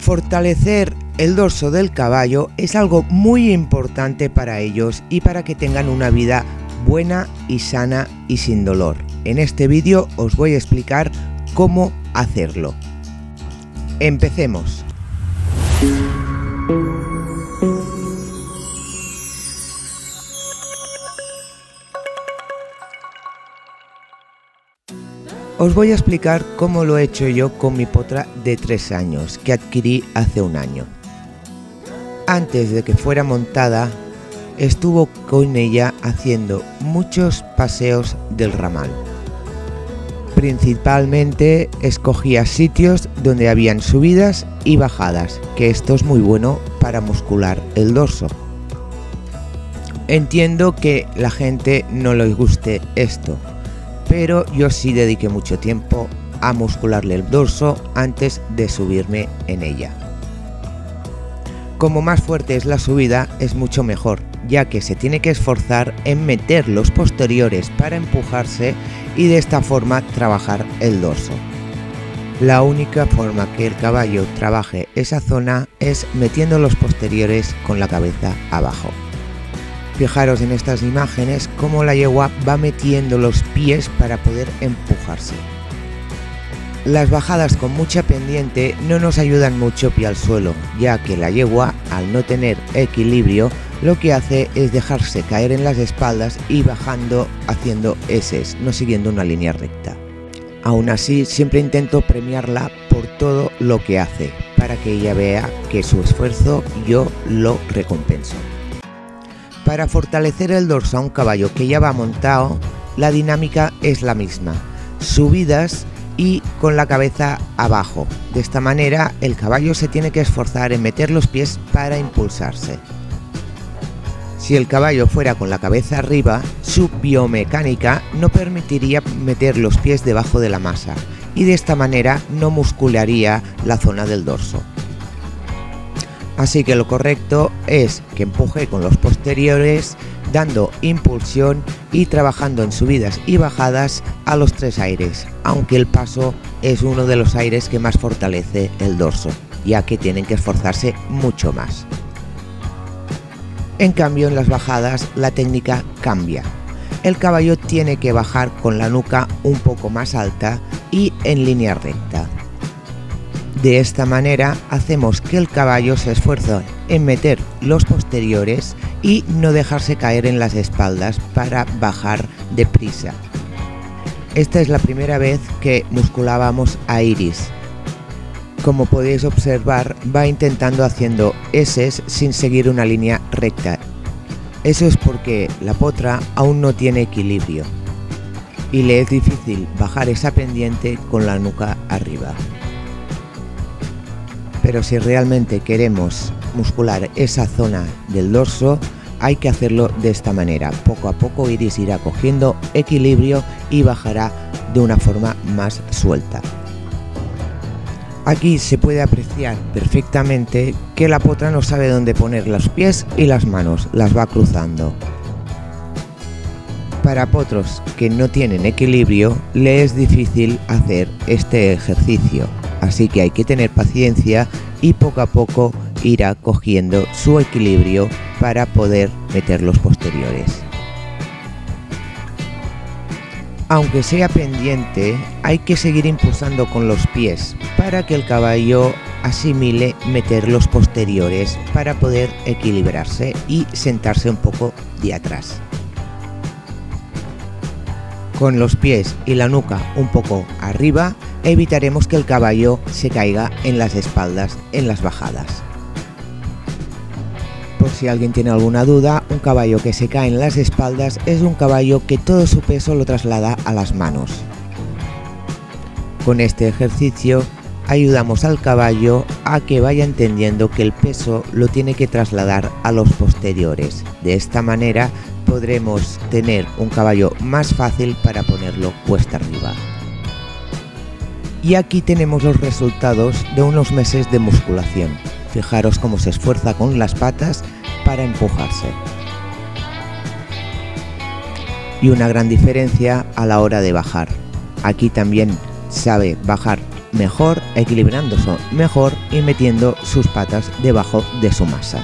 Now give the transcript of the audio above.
Fortalecer el dorso del caballo es algo muy importante para ellos y para que tengan una vida buena y sana y sin dolor. En este vídeo os voy a explicar cómo hacerlo. Empecemos. Os voy a explicar cómo lo he hecho yo con mi potra de 3 años que adquirí hace un año. Antes de que fuera montada, estuvo con ella haciendo muchos paseos del ramal. Principalmente escogía sitios donde habían subidas y bajadas, que esto es muy bueno para muscular el dorso. Entiendo que la gente no les guste esto, pero yo sí dediqué mucho tiempo a muscularle el dorso antes de subirme en ella. Como más fuerte es la subida, es mucho mejor, ya que se tiene que esforzar en meter los posteriores para empujarse y de esta forma trabajar el dorso. La única forma que el caballo trabaje esa zona es metiendo los posteriores con la cabeza abajo. Fijaros en estas imágenes cómo la yegua va metiendo los pies para poder empujarse. Las bajadas con mucha pendiente no nos ayudan mucho pie al suelo, ya que la yegua, al no tener equilibrio, lo que hace es dejarse caer en las espaldas y bajando haciendo eses, no siguiendo una línea recta. Aún así, siempre intento premiarla por todo lo que hace, para que ella vea que su esfuerzo yo lo recompenso. Para fortalecer el dorso a un caballo que ya va montado, la dinámica es la misma, subidas y con la cabeza abajo. De esta manera el caballo se tiene que esforzar en meter los pies para impulsarse. Si el caballo fuera con la cabeza arriba, su biomecánica no permitiría meter los pies debajo de la masa y de esta manera no muscularía la zona del dorso. Así que lo correcto es que empuje con los posteriores, dando impulsión y trabajando en subidas y bajadas a los 3 aires, aunque el paso es uno de los aires que más fortalece el dorso, ya que tienen que esforzarse mucho más. En cambio, en las bajadas la técnica cambia. El caballo tiene que bajar con la nuca un poco más alta y en línea recta. De esta manera hacemos que el caballo se esfuerce en meter los posteriores y no dejarse caer en las espaldas para bajar deprisa. Esta es la primera vez que musculábamos a Iris. Como podéis observar, va intentando haciendo eses sin seguir una línea recta. Eso es porque la potra aún no tiene equilibrio y le es difícil bajar esa pendiente con la nuca arriba. Pero si realmente queremos muscular esa zona del dorso, hay que hacerlo de esta manera. Poco a poco Iris irá cogiendo equilibrio y bajará de una forma más suelta. Aquí se puede apreciar perfectamente que la potra no sabe dónde poner los pies y las manos, las va cruzando. Para potros que no tienen equilibrio, le es difícil hacer este ejercicio. Así que hay que tener paciencia y poco a poco irá cogiendo su equilibrio para poder meter los posteriores. Aunque sea pendiente, hay que seguir impulsando con los pies para que el caballo asimile meter los posteriores para poder equilibrarse y sentarse un poco de atrás. Con los pies y la nuca un poco arriba, evitaremos que el caballo se caiga en las espaldas en las bajadas. Por si alguien tiene alguna duda, un caballo que se cae en las espaldas es un caballo que todo su peso lo traslada a las manos. Con este ejercicio ayudamos al caballo a que vaya entendiendo que el peso lo tiene que trasladar a los posteriores. De esta manera podremos tener un caballo más fácil para ponerlo cuesta arriba. Y aquí tenemos los resultados de unos meses de musculación. Fijaros cómo se esfuerza con las patas para empujarse. Y una gran diferencia a la hora de bajar. Aquí también sabe bajar mejor, equilibrándose mejor y metiendo sus patas debajo de su masa.